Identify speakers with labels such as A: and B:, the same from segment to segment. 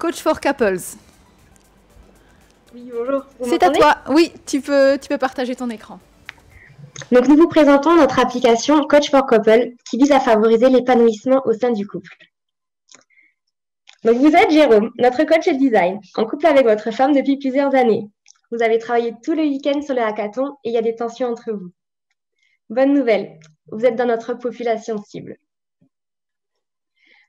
A: Coach for Couples.
B: Oui, bonjour.
A: C'est à toi. Oui, tu peux partager ton écran.
B: Donc, nous vous présentons notre application Coach for Couple qui vise à favoriser l'épanouissement au sein du couple. Donc, vous êtes Jérôme, notre coach de design, en couple avec votre femme depuis plusieurs années. Vous avez travaillé tout le week-end sur le hackathon et il y a des tensions entre vous. Bonne nouvelle, vous êtes dans notre population cible.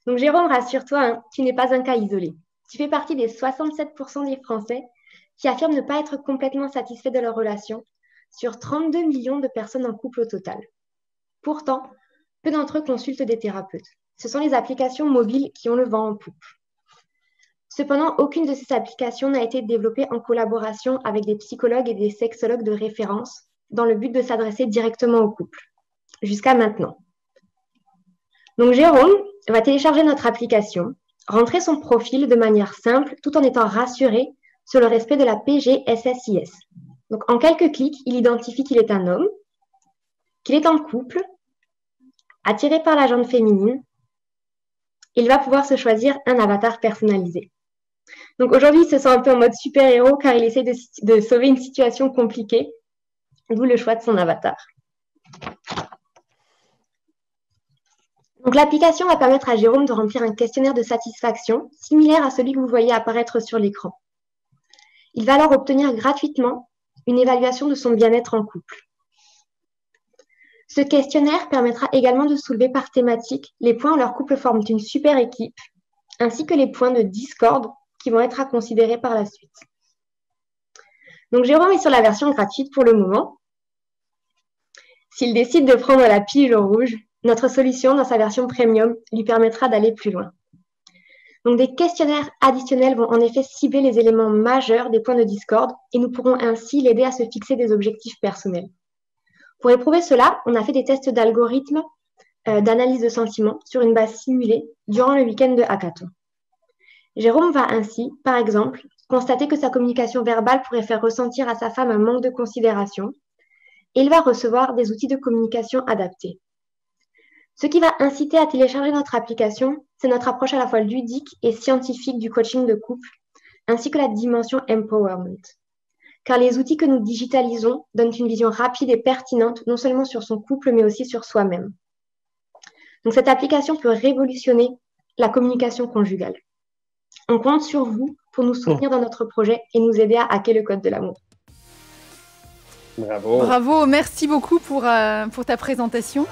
B: Donc, Jérôme, rassure-toi, tu n'es pas un cas isolé. Tu fais partie des 67% des Français qui affirment ne pas être complètement satisfaits de leur relation sur 32 millions de personnes en couple au total. Pourtant, peu d'entre eux consultent des thérapeutes. Ce sont les applications mobiles qui ont le vent en poupe. Cependant, aucune de ces applications n'a été développée en collaboration avec des psychologues et des sexologues de référence dans le but de s'adresser directement au couple, jusqu'à maintenant. Donc Jérôme va télécharger notre application, rentrer son profil de manière simple tout en étant rassuré sur le respect de la PGSSIS. Donc en quelques clics, il identifie qu'il est un homme, qu'il est en couple, attiré par la jante féminine. Il va pouvoir se choisir un avatar personnalisé. Donc aujourd'hui, il se sent un peu en mode super-héros car il essaie de sauver une situation compliquée, d'où le choix de son avatar. Donc l'application va permettre à Jérôme de remplir un questionnaire de satisfaction similaire à celui que vous voyez apparaître sur l'écran. Il va alors obtenir gratuitement une évaluation de son bien-être en couple. Ce questionnaire permettra également de soulever par thématique les points où leur couple forme une super équipe, ainsi que les points de discorde qui vont être à considérer par la suite. Donc Jérôme est sur la version gratuite pour le moment. S'il décide de prendre la pilule rouge, notre solution dans sa version premium lui permettra d'aller plus loin. Donc des questionnaires additionnels vont en effet cibler les éléments majeurs des points de discorde et nous pourrons ainsi l'aider à se fixer des objectifs personnels. Pour éprouver cela, on a fait des tests d'algorithmes d'analyse de sentiments sur une base simulée durant le week-end de hackathon. Jérôme va ainsi, par exemple, constater que sa communication verbale pourrait faire ressentir à sa femme un manque de considération et il va recevoir des outils de communication adaptés. Ce qui va inciter à télécharger notre application, c'est notre approche à la fois ludique et scientifique du coaching de couple, ainsi que la dimension empowerment. Car les outils que nous digitalisons donnent une vision rapide et pertinente, non seulement sur son couple, mais aussi sur soi-même. Donc cette application peut révolutionner la communication conjugale. On compte sur vous pour nous soutenir dans notre projet et nous aider à hacker le code de l'amour.
C: Bravo.
A: Bravo, merci beaucoup pour ta présentation.